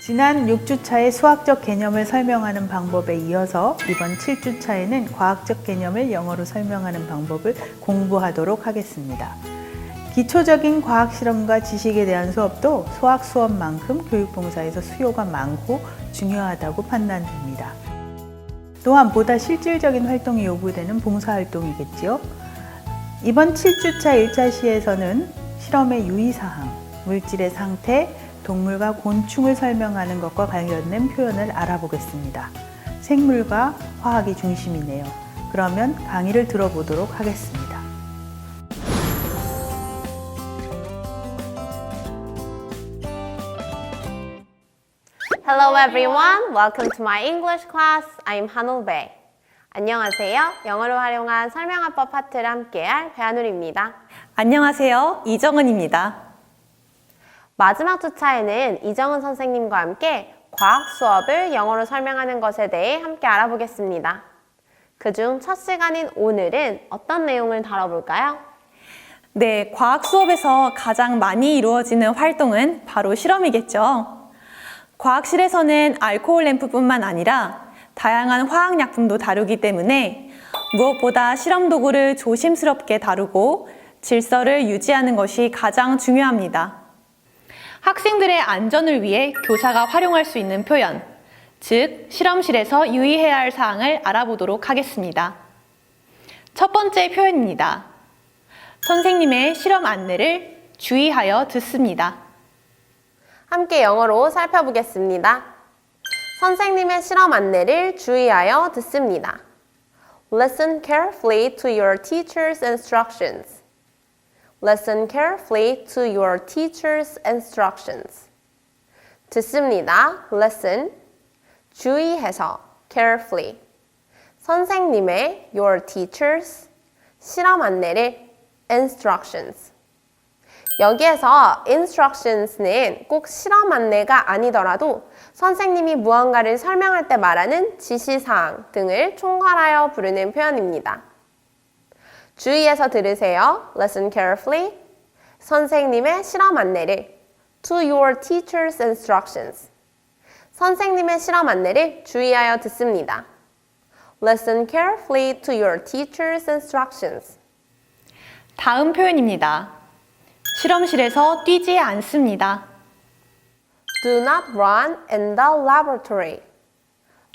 지난 6주차의 수학적 개념을 설명하는 방법에 이어서 이번 7주차에는 과학적 개념을 영어로 설명하는 방법을 공부하도록 하겠습니다. 기초적인 과학 실험과 지식에 대한 수업도 수학 수업만큼 교육봉사에서 수요가 많고 중요하다고 판단됩니다. 또한 보다 실질적인 활동이 요구되는 봉사활동이겠지요. 이번 7주차 1차 시에서는 실험의 유의사항, 물질의 상태, 동물과 곤충을 설명하는 것과 관련된 표현을 알아보겠습니다. 생물과 화학이 중심이네요. 그러면 강의를 들어보도록 하겠습니다. Hello everyone, welcome to my English class. I'm Hanul Bae. 안녕하세요. 영어를 활용한 설명화법 파트를 함께할 배한울입니다. 안녕하세요. 이정은입니다. 마지막 주차에는 이정은 선생님과 함께 과학 수업을 영어로 설명하는 것에 대해 함께 알아보겠습니다. 그중 첫 시간인 오늘은 어떤 내용을 다뤄볼까요? 네, 과학 수업에서 가장 많이 이루어지는 활동은 바로 실험이겠죠. 과학실에서는 알코올 램프뿐만 아니라 다양한 화학약품도 다루기 때문에 무엇보다 실험 도구를 조심스럽게 다루고 질서를 유지하는 것이 가장 중요합니다. 학생들의 안전을 위해 교사가 활용할 수 있는 표현, 즉 실험실에서 유의해야 할 사항을 알아보도록 하겠습니다. 첫 번째 표현입니다. 선생님의 실험 안내를 주의하여 듣습니다. 함께 영어로 살펴보겠습니다. 선생님의 실험 안내를 주의하여 듣습니다. Listen carefully to your teacher's instructions. Listen carefully to your teacher's instructions. 듣습니다. Listen. 주의해서. Carefully. 선생님의 your teacher's 실험 안내를 instructions. 여기에서 instructions는 꼭 실험 안내가 아니더라도 선생님이 무언가를 설명할 때 말하는 지시사항 등을 총괄하여 부르는 표현입니다. 주의해서 들으세요. Listen carefully. 선생님의 실험 안내를 to your teacher's instructions. 선생님의 실험 안내를 주의하여 듣습니다. Listen carefully to your teacher's instructions. 다음 표현입니다. 실험실에서 뛰지 않습니다. Do not run in the laboratory.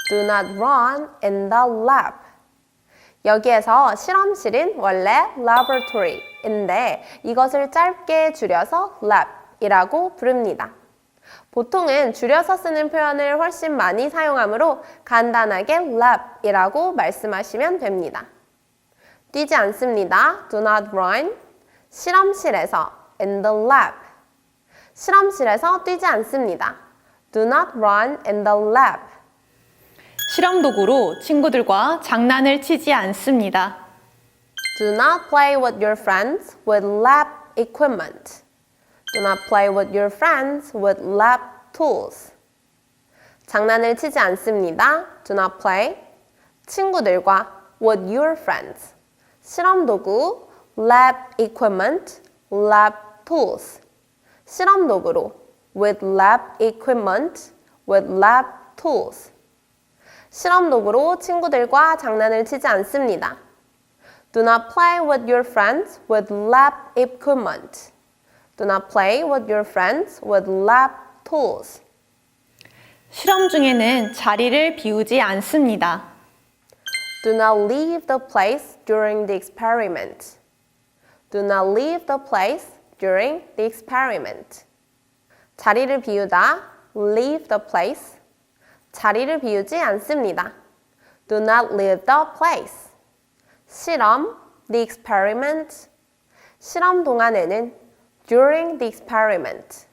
Do not run in the lab. 여기에서 실험실은 원래 laboratory인데 이것을 짧게 줄여서 lab이라고 부릅니다. 보통은 줄여서 쓰는 표현을 훨씬 많이 사용하므로 간단하게 lab이라고 말씀하시면 됩니다. 뛰지 않습니다. Do not run. 실험실에서 in the lab. 실험실에서 뛰지 않습니다. Do not run in the lab. 실험 도구로 친구들과 장난을 치지 않습니다. Do not play with your friends with lab equipment. Do not play with your friends with lab tools. 장난을 치지 않습니다. Do not play. 친구들과 with your friends. 실험 도구, lab equipment, lab tools. 실험 도구로 with lab equipment, with lab tools. 실험 도구로 친구들과 장난을 치지 않습니다. Do not play with your friends with lab equipment. Do not play with your friends with lab tools. 실험 중에는 자리를 비우지 않습니다. Do not leave the place during the experiment. Do not leave the place during the experiment. 자리를 비우다, leave the place. 자리를 비우지 않습니다. Do not leave the place. 실험, the experiment. 실험 동안에는 during the experiment.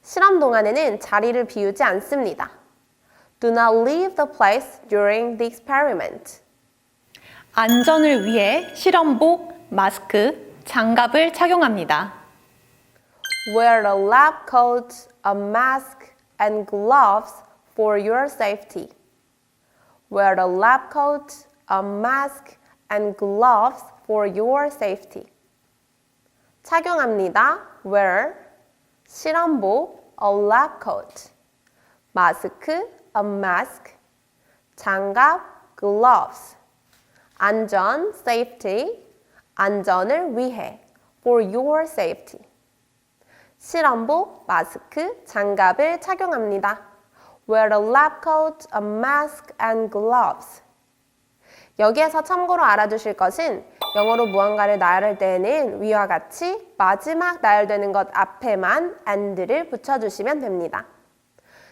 실험 동안에는 자리를 비우지 않습니다. Do not leave the place during the experiment. 안전을 위해 실험복, 마스크, 장갑을 착용합니다. Wear a lab coat, a mask, and gloves for your safety. Wear a lab coat, a mask, and gloves for your safety. 착용합니다. Wear 실험복, a lab coat. 마스크, a mask. 장갑, gloves. 안전, safety. 안전을 위해, for your safety. 실험복, 마스크, 장갑을 착용합니다. Wear a lab coat, a mask, and gloves. 여기에서 참고로 알아두실 것은 영어로 무언가를 나열할 때에는 위와 같이 마지막 나열되는 것 앞에만 and를 붙여주시면 됩니다.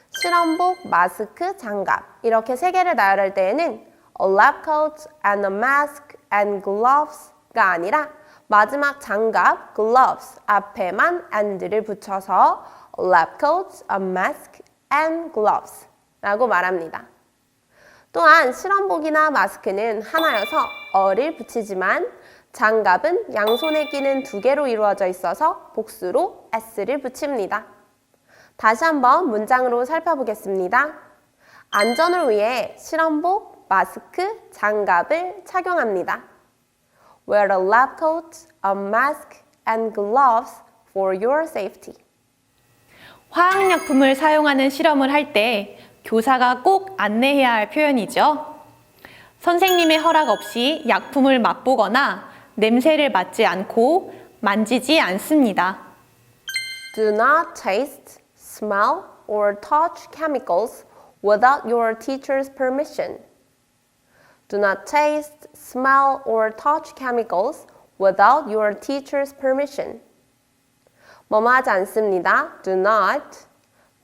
실험복, 마스크, 장갑 이렇게 세 개를 나열할 때에는 a lab coat and a mask and gloves가 아니라 마지막 장갑, gloves 앞에만 and를 붙여서 a lab coat, a mask, and gloves 라고 말합니다. 또한 실험복이나 마스크는 하나여서 어를 붙이지만 장갑은 양손에 끼는 두 개로 이루어져 있어서 복수로 s를 붙입니다. 다시 한번 문장으로 살펴보겠습니다. 안전을 위해 실험복, 마스크, 장갑을 착용합니다. Wear a lab coat, a mask, and gloves for your safety. 화학약품을 사용하는 실험을 할 때 교사가 꼭 안내해야 할 표현이죠. 선생님의 허락 없이 약품을 맛보거나 냄새를 맡지 않고 만지지 않습니다. Do not taste, smell, or touch chemicals without your teacher's permission. Do not taste, smell, or touch chemicals without your teacher's permission. 뭐뭐 하지 않습니다. Do not,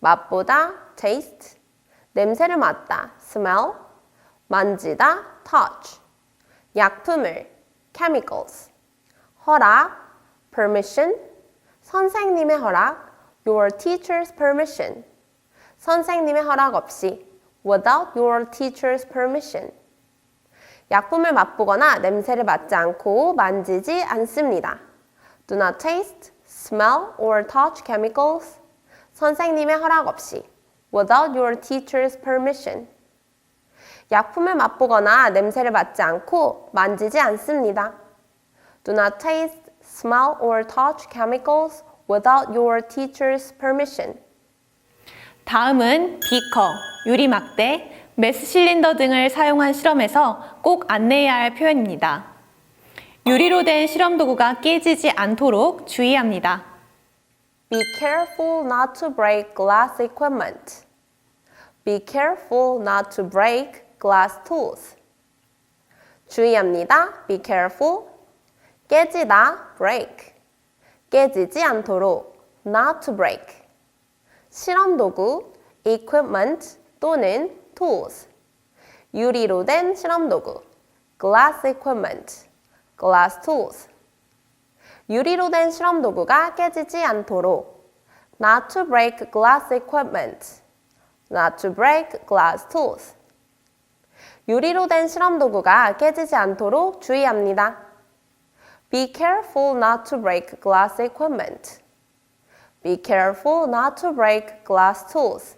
맛보다, taste, 냄새를 맡다, smell, 만지다, touch, 약품을, chemicals, 허락, permission, 선생님의 허락, your teacher's permission, 선생님의 허락 없이, without your teacher's permission. 약품을 맛보거나 냄새를 맡지 않고 만지지 않습니다. Do not taste, smell, or touch chemicals. 선생님의 허락 없이, without your teacher's permission. 약품을 맛보거나 냄새를 맡지 않고 만지지 않습니다. Do not taste, smell, or touch chemicals without your teacher's permission. 다음은 비커, 유리막대, 메스 실린더 등을 사용한 실험에서 꼭 안내해야 할 표현입니다. 유리로 된 실험 도구가 깨지지 않도록 주의합니다. Be careful not to break glass equipment. Be careful not to break glass tools. 주의합니다. Be careful. 깨지다, break. 깨지지 않도록, not to break. 실험 도구, equipment 또는 tools. 유리로 된 실험 도구, glass equipment, glass tools. 유리로 된 실험 도구가 깨지지 않도록, not to break glass equipment, not to break glass tools. 유리로 된 실험 도구가 깨지지 않도록 주의합니다. Be careful not to break glass equipment. Be careful not to break glass tools.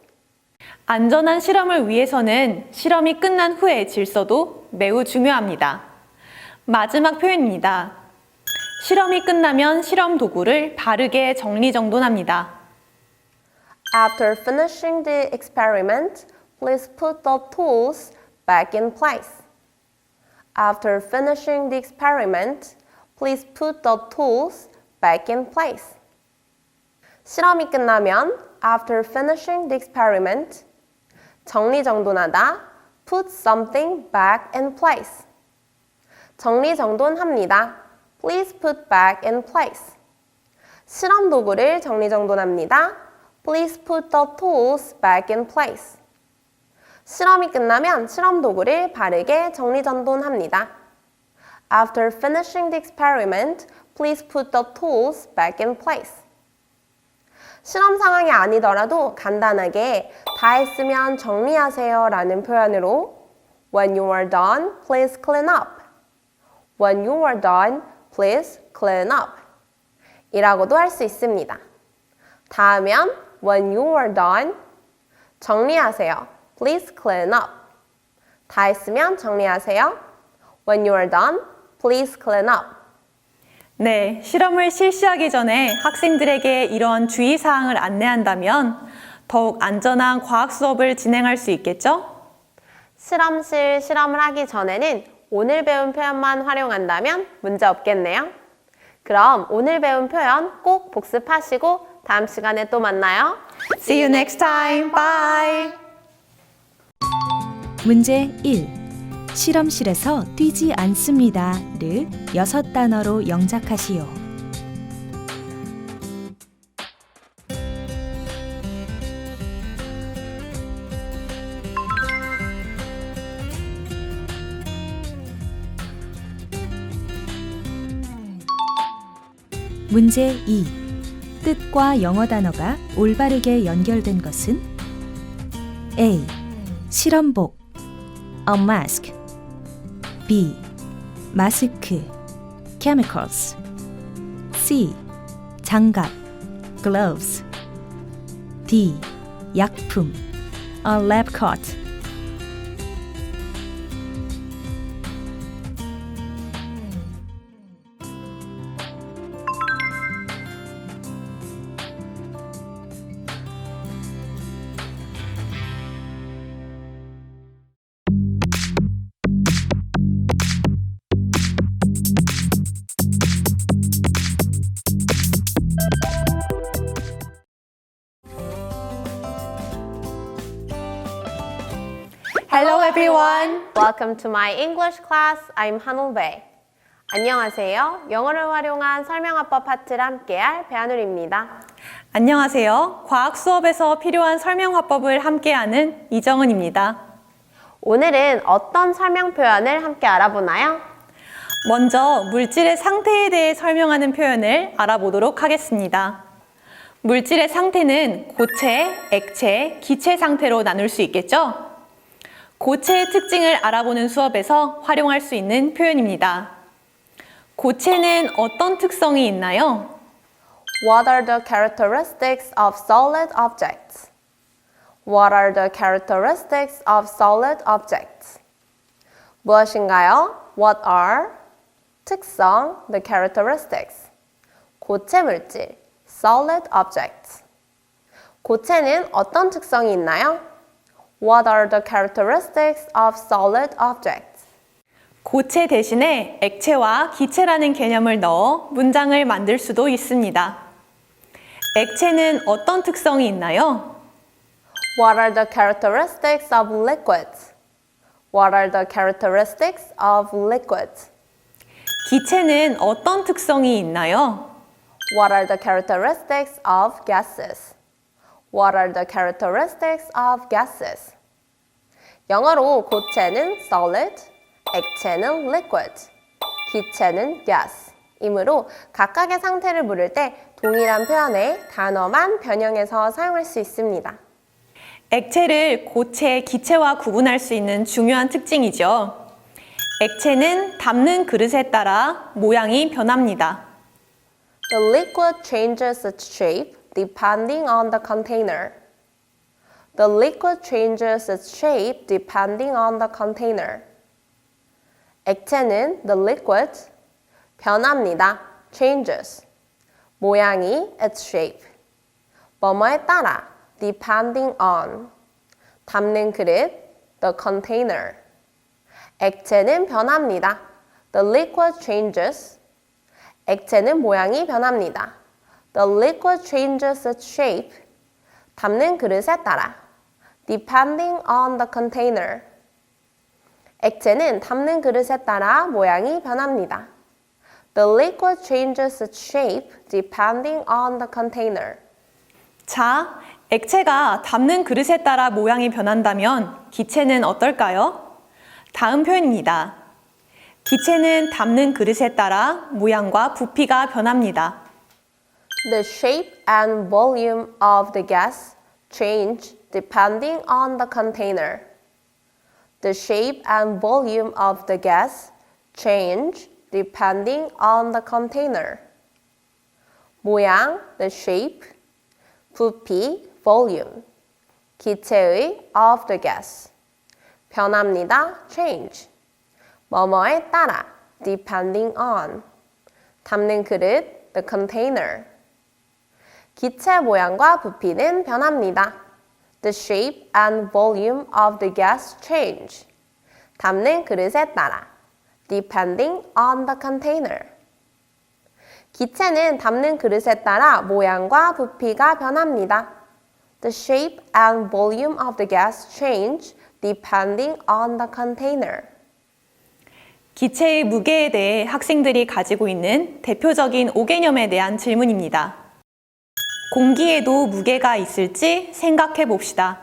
안전한 실험을 위해서는 실험이 끝난 후의 질서도 매우 중요합니다. 마지막 표현입니다. 실험이 끝나면 실험 도구를 바르게 정리정돈합니다. After finishing the experiment, please put the tools back in place. After finishing the experiment, please put the tools back in place. 실험이 끝나면 after finishing the experiment, 정리정돈하다, put something back in place. 정리정돈합니다. Please put back in place. 실험 도구를 정리정돈합니다. Please put the tools back in place. 실험이 끝나면 실험 도구를 바르게 정리정돈합니다. After finishing the experiment, please put the tools back in place. 실험 상황이 아니더라도 간단하게 다 했으면 정리하세요 라는 표현으로 When you are done, please clean up. When you are done, please clean up. 이라고도 할 수 있습니다. 다 하면 When you are done, 정리하세요. Please clean up. 다 했으면 정리하세요. When you are done, please clean up. 네, 실험을 실시하기 전에 학생들에게 이런 주의사항을 안내한다면 더욱 안전한 과학 수업을 진행할 수 있겠죠? 실험실 실험을 하기 전에는 오늘 배운 표현만 활용한다면 문제 없겠네요. 그럼 오늘 배운 표현 꼭 복습하시고 다음 시간에 또 만나요. See you next time. Bye. 문제 1. 실험실에서 뛰지 않습니다를 6단어로 영작하시오. 문제 2. 뜻과 영어 단어가 올바르게 연결된 것은 A. 실험복 A mask B. 마스크 chemicals C. 장갑 gloves D. 약품 A lab coat Hello everyone. Welcome to my English class. I'm 한올배. 안녕하세요. 영어를 활용한 설명화법 파트를 함께할 배한울입니다. 안녕하세요. 과학 수업에서 필요한 설명 화법을 함께하는 이정은입니다. 오늘은 어떤 설명 표현을 함께 알아보나요? 먼저 물질의 상태에 대해 설명하는 표현을 알아보도록 하겠습니다. 물질의 상태는 고체, 액체, 기체 상태로 나눌 수 있겠죠? 고체의 특징을 알아보는 수업에서 활용할 수 있는 표현입니다. 고체는 어떤 특성이 있나요? What are the characteristics of solid objects? What are the characteristics of solid objects? 무엇인가요? What are 특성, the characteristics. 고체 물질, solid objects. 고체는 어떤 특성이 있나요? What are the characteristics of solid objects? 고체 대신에 액체와 기체라는 개념을 넣어 문장을 만들 수도 있습니다. 액체는 어떤 특성이 있나요? What are the characteristics of liquids? What are the characteristics of liquids? 기체는 어떤 특성이 있나요? What are the characteristics of gases? What are the characteristics of gases? 영어로 고체는 solid, 액체는 liquid, 기체는 gas 이므로 각각의 상태를 물을 때 동일한 표현의 단어만 변형해서 사용할 수 있습니다. 액체를 고체, 기체와 구분할 수 있는 중요한 특징이죠. 액체는 담는 그릇에 따라 모양이 변합니다. The liquid changes its shape depending on the container. The liquid changes its shape depending on the container. 액체는 the liquid 변합니다. changes 모양이 its shape 뭐뭐에 따라 depending on 담는 그릇 the container 액체는 변합니다. The liquid changes 액체는 모양이 변합니다. The liquid changes its shape 담는 그릇에 따라 depending on the container 액체는 담는 그릇에 따라 모양이 변합니다. The liquid changes its shape depending on the container. 자, 액체가 담는 그릇에 따라 모양이 변한다면 기체는 어떨까요? 다음 표현입니다. 기체는 담는 그릇에 따라 모양과 부피가 변합니다. The shape and volume of the gas change depending on the container. The shape and volume of the gas change depending on the container. 모양, the shape, 부피, volume, 기체의 of the gas. 변합니다, change. 뭐뭐에 따라, depending on. 담는 그릇, the container. 기체 모양과 부피는 변합니다. The shape and volume of the gas change. 담는 그릇에 따라. Depending on the container. 기체는 담는 그릇에 따라 모양과 부피가 변합니다. The shape and volume of the gas change depending on the container. 기체의 무게에 대해 학생들이 가지고 있는 대표적인 5개념에 대한 질문입니다. 공기에도 무게가 있을지 생각해 봅시다.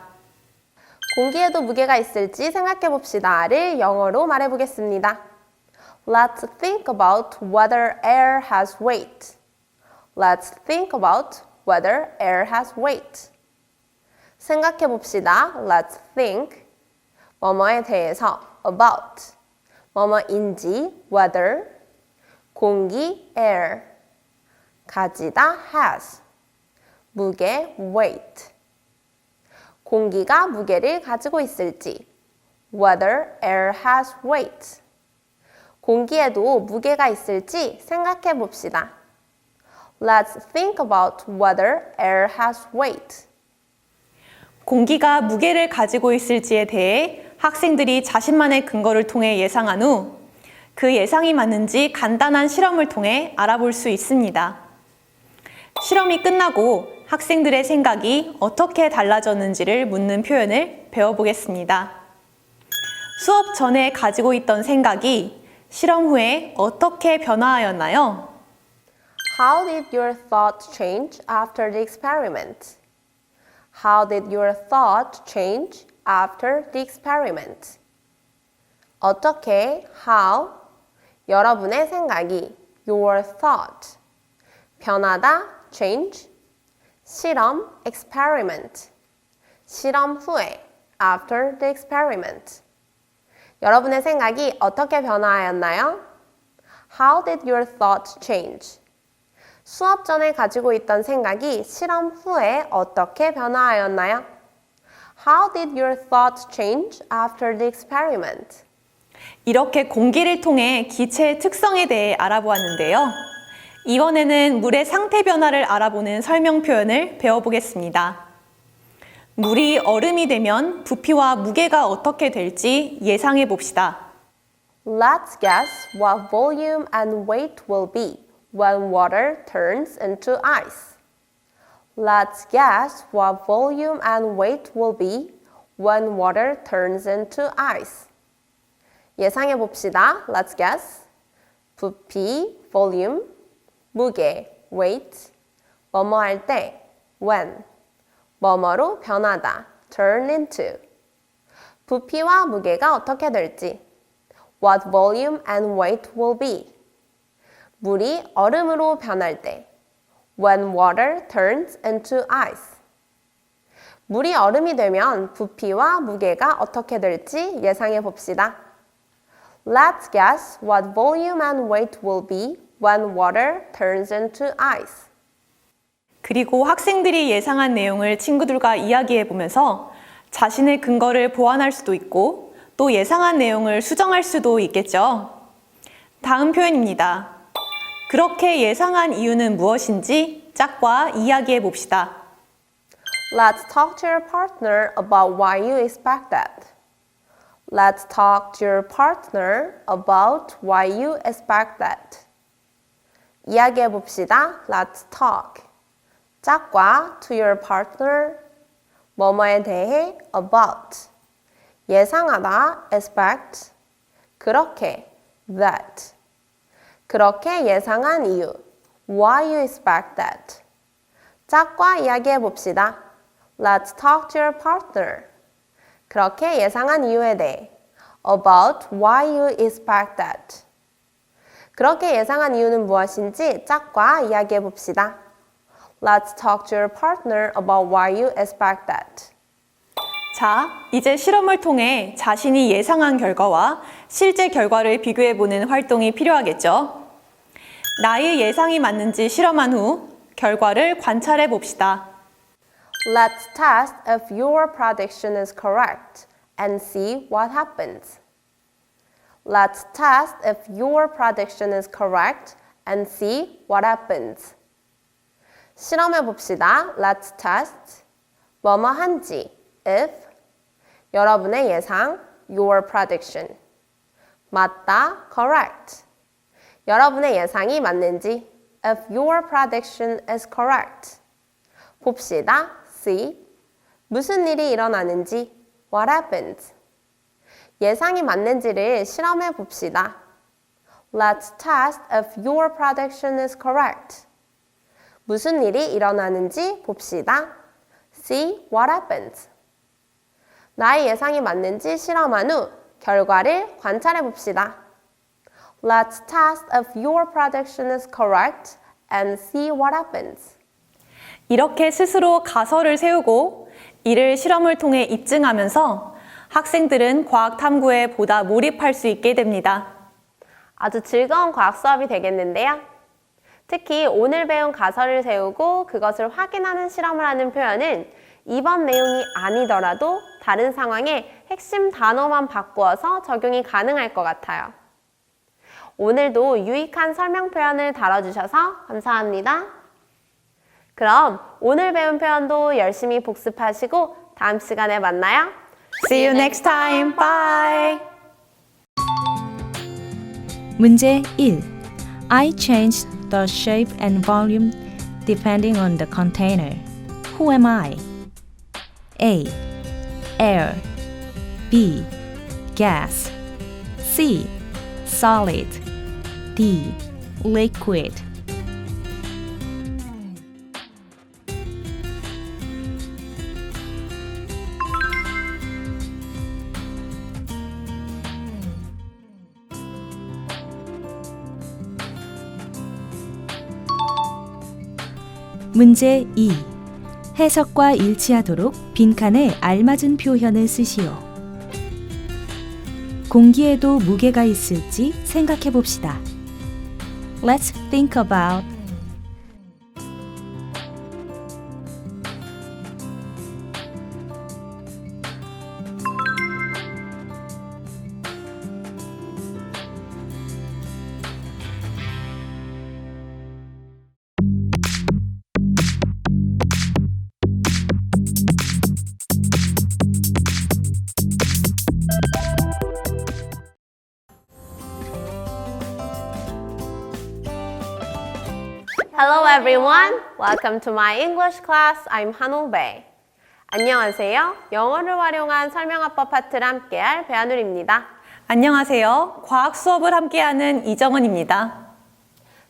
공기에도 무게가 있을지 생각해 봅시다를 영어로 말해 보겠습니다. Let's think about whether air has weight. Let's think about whether air has weight. 생각해 봅시다. Let's think. 뭐뭐에 대해서 about. 뭐뭐인지 whether. 공기 air. 가지다 has. 무게 weight. 공기가 무게를 가지고 있을지. Whether air has weight. 공기에도 무게가 있을지 생각해 봅시다. Let's think about whether air has weight. 공기가 무게를 가지고 있을지에 대해 학생들이 자신만의 근거를 통해 예상한 후 그 예상이 맞는지 간단한 실험을 통해 알아볼 수 있습니다. 실험이 끝나고 학생들의 생각이 어떻게 달라졌는지를 묻는 표현을 배워보겠습니다. 수업 전에 가지고 있던 생각이 실험 후에 어떻게 변화하였나요? How did your thoughts change after the experiment? How did your thoughts change after the experiment? 어떻게, how, 여러분의 생각이, your thought, 변하다, change, 실험, experiment, 실험 후에, after the experiment. 여러분의 생각이 어떻게 변화하였나요? How did your thoughts change? 수업 전에 가지고 있던 생각이 실험 후에 어떻게 변화하였나요? How did your thoughts change after the experiment? 이렇게 공기를 통해 기체의 특성에 대해 알아보았는데요. 이번에는 물의 상태 변화를 알아보는 설명 표현을 배워보겠습니다. 물이 얼음이 되면 부피와 무게가 어떻게 될지 예상해 봅시다. Let's guess what volume and weight will be when water turns into ice. Let's guess what volume and weight will be when water turns into ice. 예상해 봅시다. Let's guess. 부피, volume, 무게, weight, 뭐뭐 할 때, when, 뭐뭐로 변하다, turn into. 부피와 무게가 어떻게 될지, what volume and weight will be. 물이 얼음으로 변할 때, when water turns into ice. 물이 얼음이 되면 부피와 무게가 어떻게 될지 예상해 봅시다. Let's guess what volume and weight will be when water turns into ice. 그리고 학생들이 예상한 내용을 친구들과 이야기해 보면서 자신의 근거를 보완할 수도 있고 또 예상한 내용을 수정할 수도 있겠죠. 다음 표현입니다. 그렇게 예상한 이유는 무엇인지 짝과 이야기해 봅시다. Let's talk to your partner about why you expect that. Let's talk to your partner about why you expect that. 이야기해 봅시다. Let's talk. 짝과 to your partner 뭐뭐에 대해 about 예상하다 expect 그렇게 that 그렇게 예상한 이유 why you expect that 짝과 이야기해 봅시다. Let's talk to your partner 그렇게 예상한 이유에 대해 about why you expect that 그렇게 예상한 이유는 무엇인지 짝과 이야기해 봅시다. Let's talk to your partner about why you expect that. 자, 이제 실험을 통해 자신이 예상한 결과와 실제 결과를 비교해보는 활동이 필요하겠죠. 나의 예상이 맞는지 실험한 후 결과를 관찰해 봅시다. Let's test if your prediction is correct and see what happens. Let's test if your prediction is correct and see what happens. 실험해 봅시다. Let's test. 뭐뭐 한지 if, 여러분의 예상, your prediction. 맞다, correct. 여러분의 예상이 맞는지, if your prediction is correct. 봅시다, see. 무슨 일이 일어나는지, what happened. 예상이 맞는지를 실험해 봅시다. Let's test if your prediction is correct. 무슨 일이 일어나는지 봅시다. See what happens. 나의 예상이 맞는지 실험한 후 결과를 관찰해 봅시다. Let's test if your prediction is correct and see what happens. 이렇게 스스로 가설을 세우고 이를 실험을 통해 입증하면서 학생들은 과학 탐구에 보다 몰입할 수 있게 됩니다. 아주 즐거운 과학 수업이 되겠는데요. 특히 오늘 배운 가설을 세우고 그것을 확인하는 실험을 하는 표현은 이번 내용이 아니더라도 다른 상황에 핵심 단어만 바꾸어서 적용이 가능할 것 같아요. 오늘도 유익한 설명 표현을 다뤄주셔서 감사합니다. 그럼 오늘 배운 표현도 열심히 복습하시고 다음 시간에 만나요. See you next time. Bye. 문제 1. I changed the shape and volume depending on the container. Who am I? A. Air. B. Gas. C. Solid. D. Liquid. 문제 2. 해석과 일치하도록 빈칸에 알맞은 표현을 쓰시오. 공기에도 무게가 있을지 생각해 봅시다. Let's think about. Hello everyone. Welcome to my English class. I'm 한올 Bae. 안녕하세요. 영어를 활용한 설명화법 파트를 함께할 배한울입니다. 안녕하세요. 과학 수업을 함께하는 이정은입니다.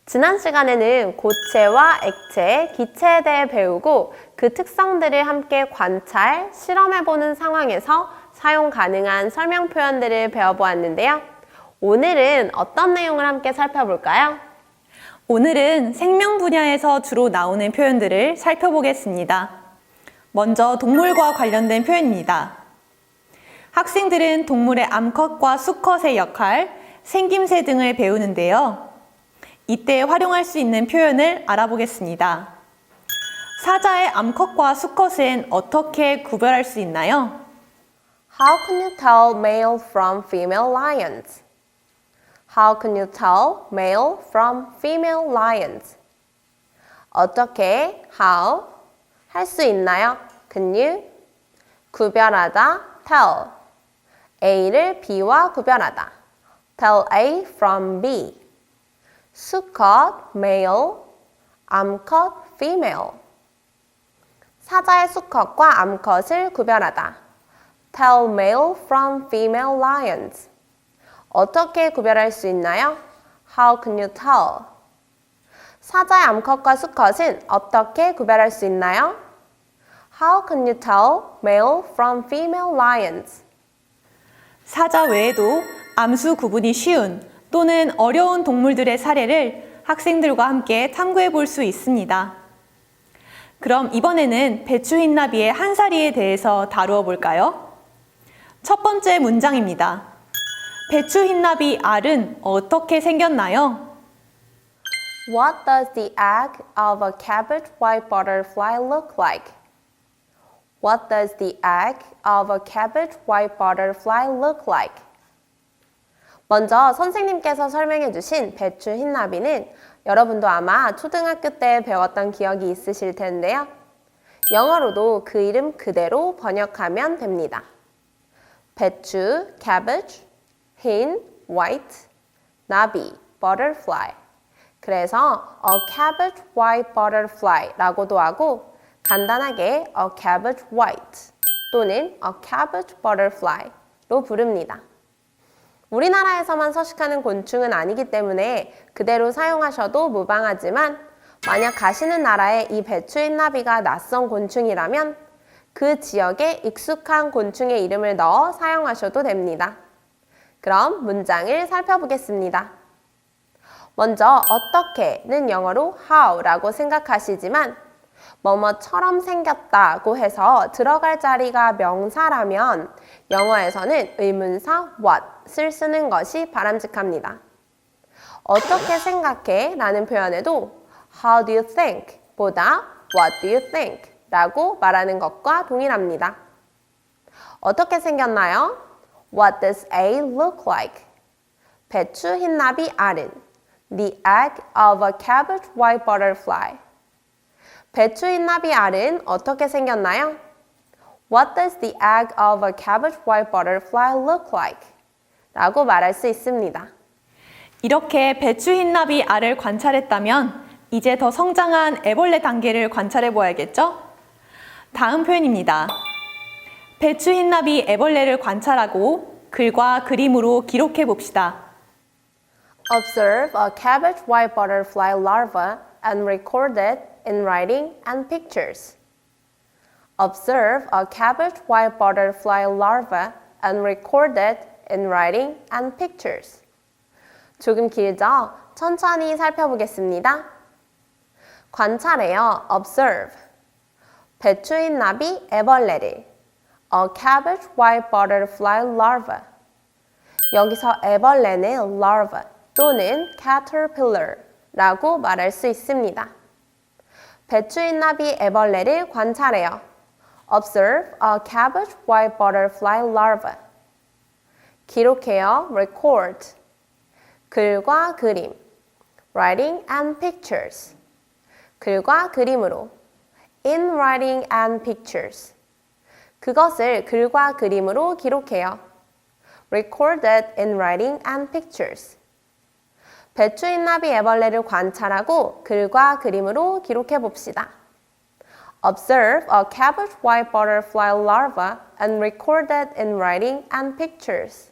지난 시간에는 고체와 액체, 기체에 대해 배우고 그 특성들을 함께 관찰, 실험해보는 상황에서 사용 가능한 설명 표현들을 배워보았는데요. 오늘은 어떤 내용을 함께 살펴볼까요? 오늘은 생명 분야에서 주로 나오는 표현들을 살펴보겠습니다. 먼저 동물과 관련된 표현입니다. 학생들은 동물의 암컷과 수컷의 역할, 생김새 등을 배우는데요. 이때 활용할 수 있는 표현을 알아보겠습니다. 사자의 암컷과 수컷은 어떻게 구별할 수 있나요? How can you tell male from female lions? How can you tell male from female lions? 어떻게, how, 할 수 있나요? Can you? 구별하다, tell. A를 B와 구별하다. Tell A from B. 수컷, male, 암컷, female. 사자의 수컷과 암컷을 구별하다. Tell male from female lions. 어떻게 구별할 수 있나요? How can you tell? 사자의 암컷과 수컷은 어떻게 구별할 수 있나요? How can you tell male from female lions? 사자 외에도 암수 구분이 쉬운 또는 어려운 동물들의 사례를 학생들과 함께 탐구해 볼 수 있습니다. 그럼 이번에는 배추흰나비의 한사리에 대해서 다루어 볼까요? 첫 번째 문장입니다. 배추흰나비 알은 어떻게 생겼나요? What does the egg of a cabbage white butterfly look like? What does the egg of a cabbage white butterfly look like? 먼저 선생님께서 설명해 주신 배추 흰나비는 여러분도 아마 초등학교 때 배웠던 기억이 있으실 텐데요. 영어로도 그 이름 그대로 번역하면 됩니다. 배추, cabbage, 흰, white, 나비, butterfly. 그래서 a cabbage white butterfly라고도 하고 간단하게 a cabbage white 또는 a cabbage butterfly로 부릅니다. 우리나라에서만 서식하는 곤충은 아니기 때문에 그대로 사용하셔도 무방하지만 만약 가시는 나라에 이 배추흰나비가 낯선 곤충이라면 그 지역에 익숙한 곤충의 이름을 넣어 사용하셔도 됩니다. 그럼 문장을 살펴보겠습니다. 먼저 어떻게는 영어로 how라고 생각하시지만 뭐뭐처럼 생겼다고 해서 들어갈 자리가 명사라면 영어에서는 의문사 what을 쓰는 것이 바람직합니다. 어떻게 생각해? 라는 표현에도 How do you think? 보다 What do you think? 라고 말하는 것과 동일합니다. 어떻게 생겼나요? What does A look like? 배추 흰나비 알은 The egg of a cabbage white butterfly. 배추 흰나비 알은 어떻게 생겼나요? What does the egg of a cabbage white butterfly look like? 라고 말할 수 있습니다. 이렇게 배추 흰나비 알을 관찰했다면 이제 더 성장한 애벌레 단계를 관찰해 보아야겠죠? 다음 표현입니다. 배추 흰나비 애벌레를 관찰하고 글과 그림으로 기록해 봅시다. Observe a cabbage white butterfly larva and record it in writing and pictures. Observe a cabbage white butterfly larva and record it in writing and pictures. 조금 길죠? 천천히 살펴보겠습니다. 관찰해요. Observe. 배추흰나비 애벌레를 A cabbage white butterfly larva. 여기서 애벌레는 larva 또는 caterpillar라고 말할 수 있습니다. 배추흰나비 애벌레를 관찰해요. Observe a cabbage white butterfly larva. 기록해요. Record. 글과 그림. Writing and pictures. 글과 그림으로. In writing and pictures. 그것을 글과 그림으로 기록해요. Record it in writing and pictures. 배추흰나비 애벌레를 관찰하고 글과 그림으로 기록해 봅시다. Observe a cabbage white butterfly larva and record it in writing and pictures.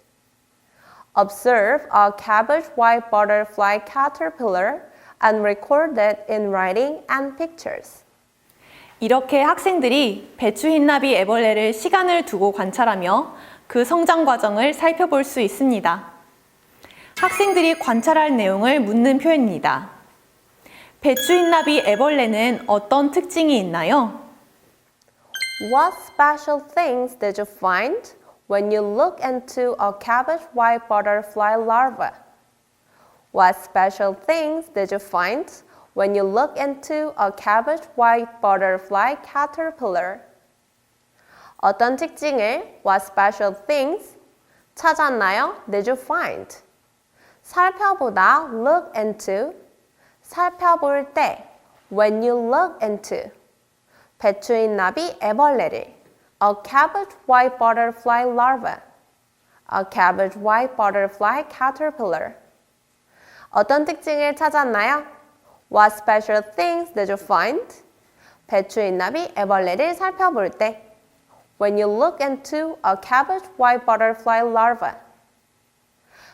Observe a cabbage white butterfly caterpillar and record it in writing and pictures. 이렇게 학생들이 배추 흰나비 애벌레를 시간을 두고 관찰하며 그 성장 과정을 살펴볼 수 있습니다. 학생들이 관찰할 내용을 묻는 표현입니다. 배추 흰나비 애벌레는 어떤 특징이 있나요? What special things did you find when you look into a cabbage white butterfly larva? What special things did you find when you look into a cabbage white butterfly caterpillar? 어떤 특징을 What special things 찾았나요? Did you find? 살펴보다 look into 살펴볼 때 when you look into 배추흰나비 애벌레를 a cabbage white butterfly larva a cabbage white butterfly caterpillar 어떤 특징을 찾았나요? What special things did you find? 배추흰나비 애벌레를 살펴볼 때 when you look into a cabbage white butterfly larva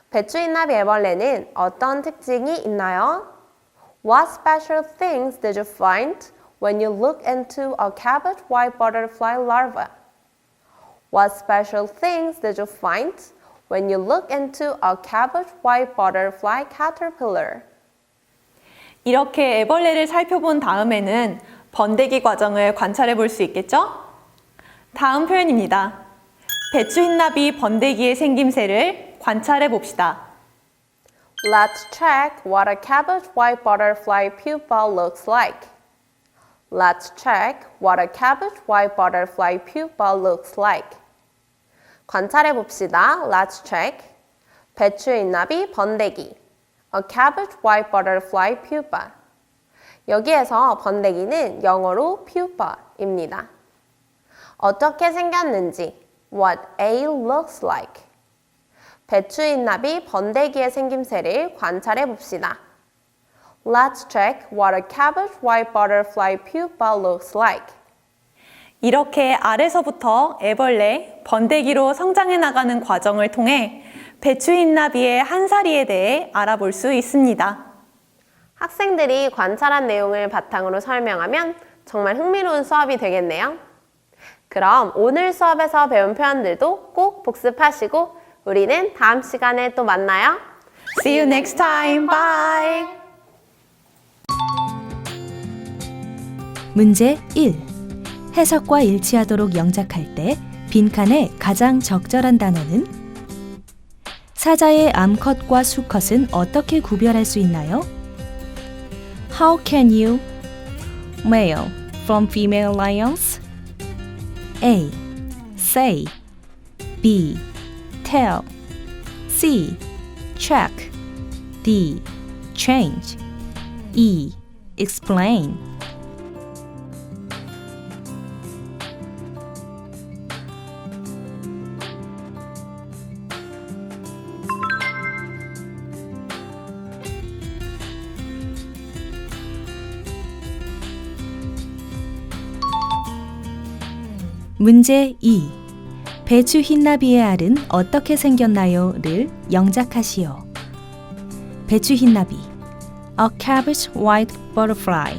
배추흰나비 애벌레는 어떤 특징이 있나요? What special things did you find when you look into a cabbage white butterfly larva? What special things did you find when you look into a cabbage white butterfly caterpillar? 이렇게 애벌레를 살펴본 다음에는 번데기 과정을 관찰해 볼 수 있겠죠? 다음 표현입니다. 배추 흰나비 번데기의 생김새를 관찰해 봅시다. Let's check what a cabbage white butterfly pupa looks like. Let's check what a cabbage white butterfly pupa looks like. 관찰해 봅시다. Let's check. 배추흰나비 번데기. A cabbage white butterfly pupa. 여기에서 번데기는 영어로 pupa입니다. 어떻게 생겼는지 what A looks like. 배추흰납이 번데기의 생김새를 관찰해 봅시다. Let's check what a cabbage white butterfly pupa looks like. 이렇게 아래서부터 애벌레, 번데기로 성장해 나가는 과정을 통해 배추흰나비의 한사리에 대해 알아볼 수 있습니다. 학생들이 관찰한 내용을 바탕으로 설명하면 정말 흥미로운 수업이 되겠네요. 그럼 오늘 수업에서 배운 표현들도 꼭 복습하시고 우리는 다음 시간에 또 만나요. See you next time. Bye. 문제 1. 해석과 일치하도록 영작할 때 빈칸에 가장 적절한 단어는? 사자의 암컷과 수컷은 어떻게 구별할 수 있나요? How can you male from female lions? A. Say. B. Tell. C. Check. D. Change. E. Explain. 문제 2. 배추 흰나비의 알은 어떻게 생겼나요?를 영작하시오. 배추 흰나비 A cabbage white butterfly